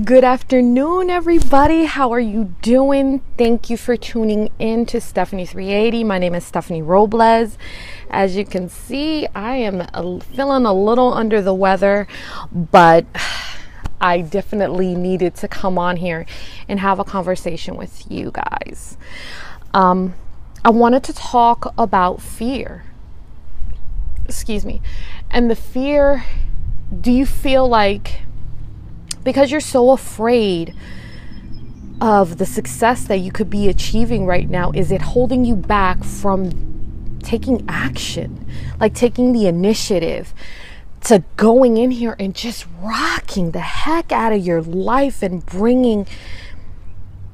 Good afternoon, everybody. How are you doing? Thank you for tuning in to Stephanie 380. My name is Stephanie Robles. As you can see, I am feeling a little under the weather, but I definitely needed to come on here and have a conversation with you guys. I wanted to talk about fear. And the fear, do you feel like, because you're so afraid of the success that you could be achieving right now, is it holding you back from taking action, like taking the initiative to going in here and just rocking the heck out of your life and bringing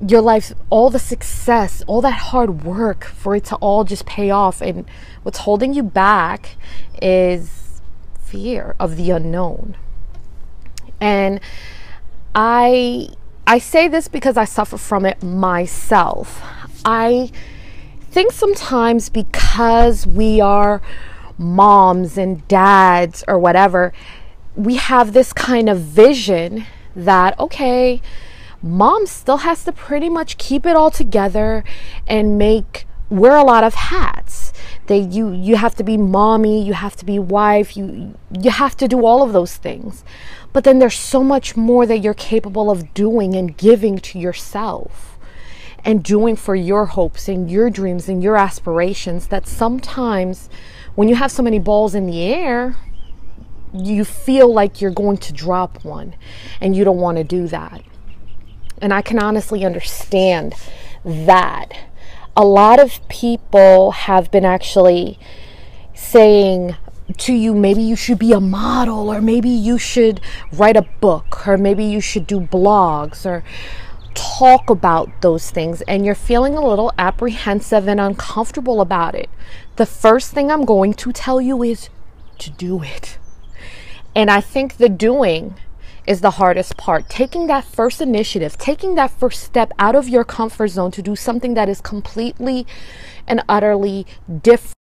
your life all the success, all that hard work for it to all just pay off? And what's holding you back is fear of the unknown. And I say this because I suffer from it myself. I think sometimes because we are moms and dads or whatever, we have this kind of vision that, okay, mom still has to pretty much keep it all together and wear a lot of hats. You have to be mommy, you have to be wife, you have to do all of those things. But then there's so much more that you're capable of doing and giving to yourself and doing for your hopes and your dreams and your aspirations, that sometimes when you have so many balls in the air, you feel like you're going to drop one and you don't want to do that. And I can honestly understand that. A lot of people have been actually saying to you, maybe you should be a model, or maybe you should write a book, or maybe you should do blogs or talk about those things, and you're feeling a little apprehensive and uncomfortable about it. The first thing I'm going to tell you is to do it. And I think the doing is the hardest part. Taking that first initiative, taking that first step out of your comfort zone to do something that is completely and utterly different.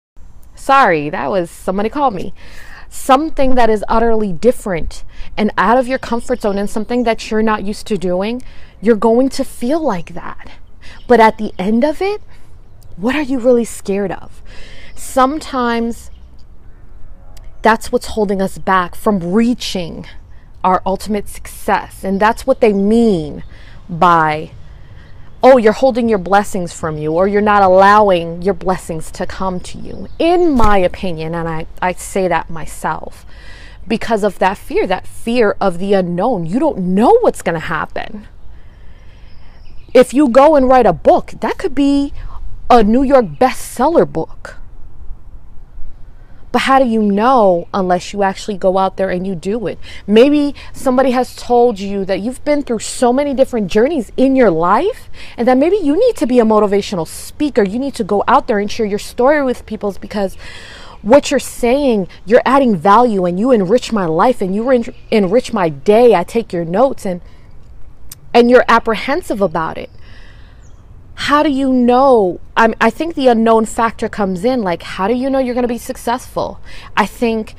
Sorry, that was somebody called me. Something that is utterly different and out of your comfort zone and something that you're not used to doing, you're going to feel like that. But at the end of it, what are you really scared of? Sometimes that's what's holding us back from reaching our ultimate success. And that's what they mean by, oh, you're holding your blessings from you, or you're not allowing your blessings to come to you. In my opinion, and I say that myself, because of that fear of the unknown. You don't know what's going to happen. If you go and write a book, that could be a New York bestseller book. But how do you know unless you actually go out there and you do it? Maybe somebody has told you that you've been through so many different journeys in your life, and that maybe you need to be a motivational speaker. You need to go out there and share your story with people, because what you're saying, you're adding value, and you enrich my life and you enrich my day. I take your notes, and you're apprehensive about it. How do you know? I think the unknown factor comes in. Like, how do you know you're going to be successful? I think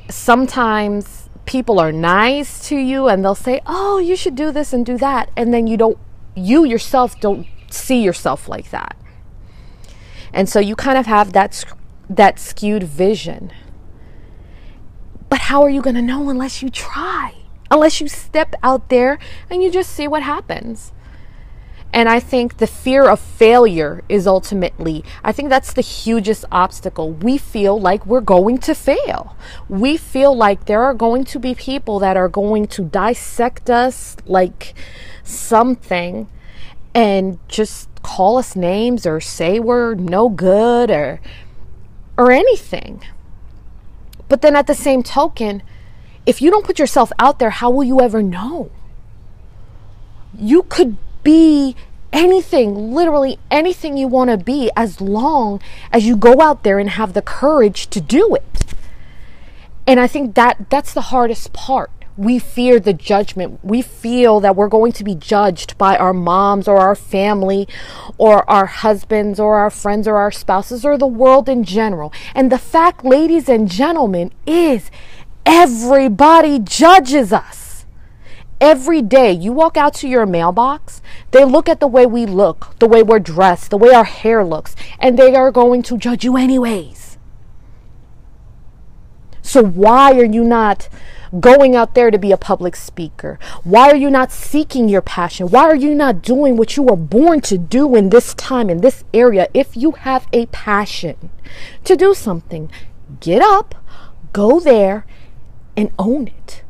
sometimes people are nice to you and they'll say, oh, you should do this and do that. And then you yourself don't see yourself like that. And so you kind of have that skewed vision. But how are you going to know unless you try? Unless you step out there and you just see what happens. And I think the fear of failure is ultimately, I think that's the hugest obstacle. We feel like we're going to fail. We feel like there are going to be people that are going to dissect us like something and just call us names or say we're no good or anything. But then at the same token, if you don't put yourself out there, how will you ever know? You could be anything, literally anything you want to be, as long as you go out there and have the courage to do it. And I think that's the hardest part. We fear the judgment. We feel that we're going to be judged by our moms or our family or our husbands or our friends or our spouses or the world in general. And the fact, ladies and gentlemen, is everybody judges us. every day you walk out to your mailbox, they look at the way we look, the way we're dressed, the way our hair looks, and they are going to judge you anyways. So why are you not going out there to be a public speaker? Why are you not seeking your passion? Why are you not doing what you were born to do in this time, in this area? If you have a passion to do something, get up, go there, and own it.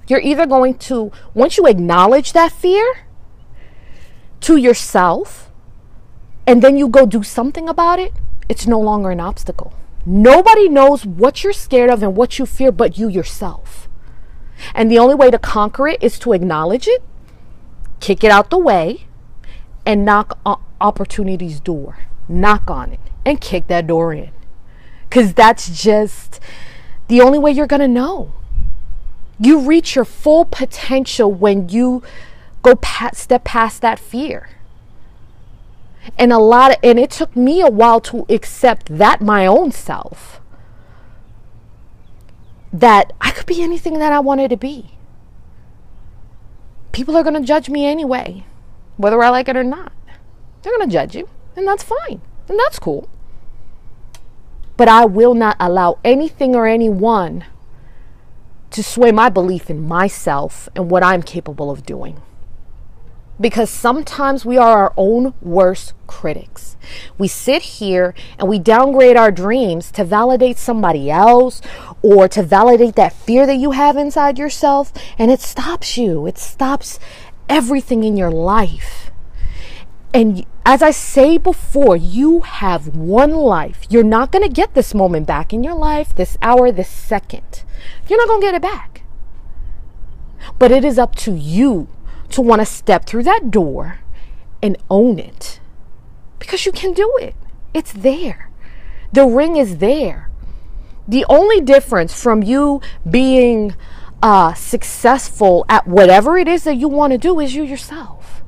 You're either going to, once you acknowledge that fear to yourself, and then you go do something about it, it's no longer an obstacle. Nobody knows what you're scared of and what you fear but you yourself. And the only way to conquer it is to acknowledge it, kick it out the way, and knock on opportunity's door. Knock on it and kick that door in. Because that's just the only way you're going to know. You reach your full potential when you step past that fear. And it took me a while to accept that my own self, that I could be anything that I wanted to be. People are going to judge me anyway, whether I like it or not. They're going to judge you, and that's fine, and that's cool. But I will not allow anything or anyone to sway my belief in myself and what I'm capable of doing. Because sometimes we are our own worst critics. We sit here and we downgrade our dreams to validate somebody else or to validate that fear that you have inside yourself. And it stops you. It stops everything in your life. And as I say before, you have one life. You're not going to get this moment back in your life, this hour, this second. You're not going to get it back. But it is up to you to want to step through that door and own it, because you can do it. It's there. The ring is there. The only difference from you being successful at whatever it is that you want to do is you yourself.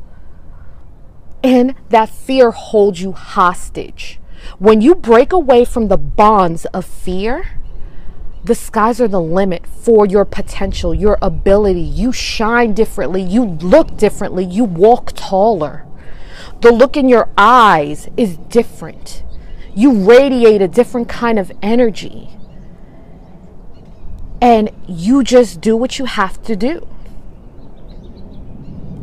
And that fear holds you hostage. When you break away from the bonds of fear, the skies are the limit for your potential, your ability. You shine differently. You look differently. You walk taller. The look in your eyes is different. You radiate a different kind of energy. And you just do what you have to do.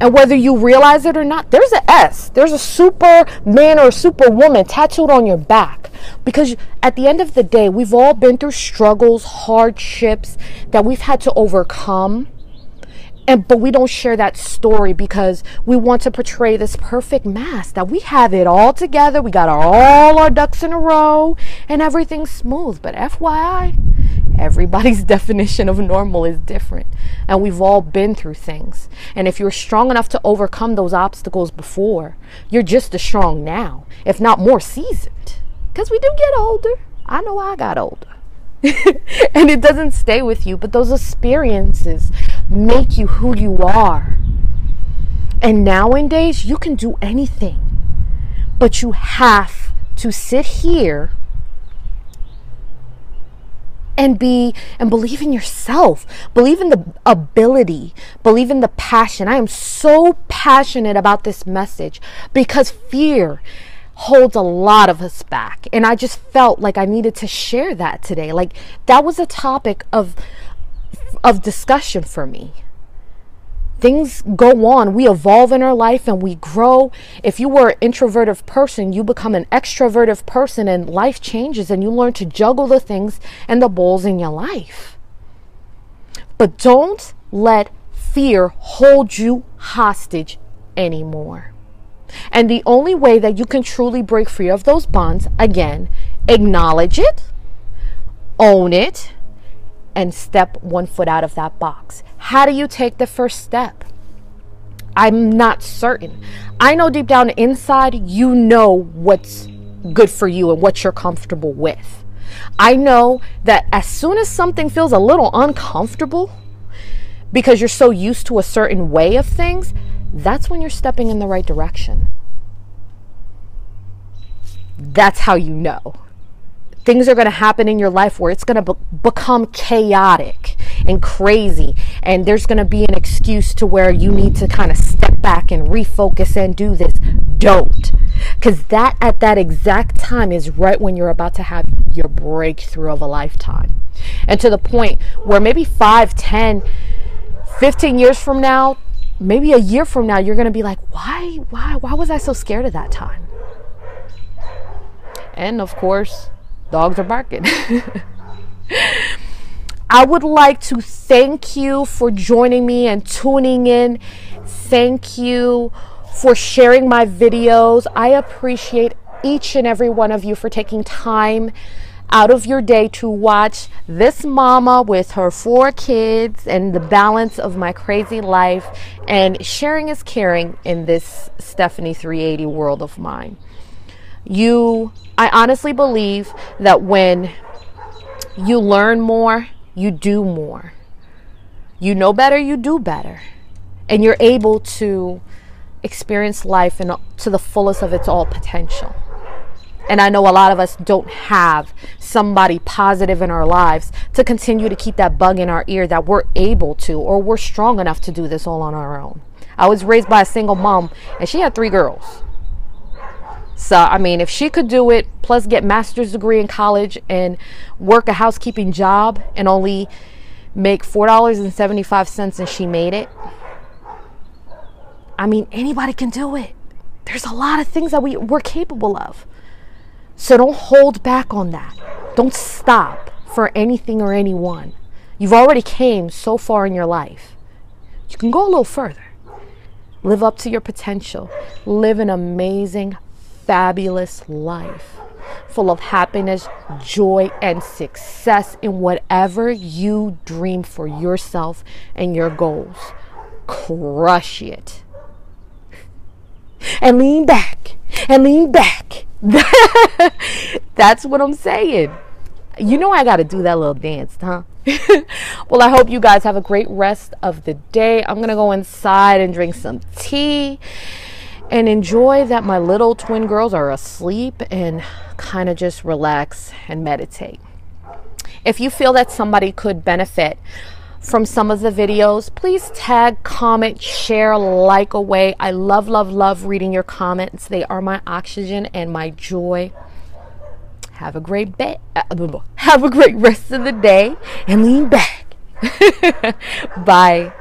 And whether you realize it or not, there's an S. There's a Superman or a Superwoman tattooed on your back. Because at the end of the day, we've all been through struggles, hardships that we've had to overcome. But we don't share that story because we want to portray this perfect mask that we have it all together. We got all our ducks in a row and everything's smooth. But FYI, everybody's definition of normal is different. And we've all been through things. And if you're strong enough to overcome those obstacles before, you're just as strong now, if not more seasoned. Because we do get older. I know I got older. And it doesn't stay with you, but those experiences make you who you are. And nowadays, you can do anything. But you have to sit here and believe in yourself. Believe in the ability. Believe in the passion. I am so passionate about this message because fear holds a lot of us back. And I just felt like I needed to share that today. Like that was a topic of discussion for me. Things go on. We evolve in our life and we grow. If you were an introverted person, you become an extroverted person and life changes and you learn to juggle the things and the balls in your life. But don't let fear hold you hostage anymore. And the only way that you can truly break free of those bonds, again, acknowledge it, own it, and step one foot out of that box. How do you take the first step? I'm not certain. I know deep down inside, you know what's good for you and what you're comfortable with. I know that as soon as something feels a little uncomfortable, because you're so used to a certain way of things, that's when you're stepping in the right direction. That's how you know. things are going to happen in your life where it's going to become chaotic and crazy, and there's going to be an excuse to where you need to kind of step back and refocus and do this. Don't. Because that at that exact time is right when you're about to have your breakthrough of a lifetime. And to the point where maybe 5, 10, 15 years from now, maybe a year from now, you're going to be like, why was I so scared at that time? And of course, dogs are barking. I would like to thank you for joining me and tuning in. Thank you for sharing my videos. I appreciate each and every one of you for taking time out of your day to watch this mama with her 4 kids and the balance of my crazy life, and sharing is caring in this Stephanie 380 world of mine. I honestly believe that when you learn more, you do more. You know better, you do better. And you're able to experience life to the fullest of its all potential. And I know a lot of us don't have somebody positive in our lives to continue to keep that bug in our ear that we're able to, or we're strong enough to do this all on our own. I was raised by a single mom, and she had 3 girls. So, I mean, if she could do it, plus get master's degree in college and work a housekeeping job and only make $4.75 and she made it, I mean, anybody can do it. There's a lot of things that we're capable of. So don't hold back on that. Don't stop for anything or anyone. You've already came so far in your life. You can go a little further. Live up to your potential. Live an amazing, fabulous life full of happiness, joy, and success in whatever you dream for yourself and your goals. Crush it. And lean back. And lean back. That's what I'm saying. You know I got to do that little dance, huh? Well, I hope you guys have a great rest of the day. I'm going to go inside and drink some tea and enjoy that my little twin girls are asleep and kind of just relax and meditate. If you feel that somebody could benefit from some of the videos, please tag, comment, share, like away. I love reading your comments. They are my oxygen and my joy. Have a great have a great rest of the day and lean back. Bye.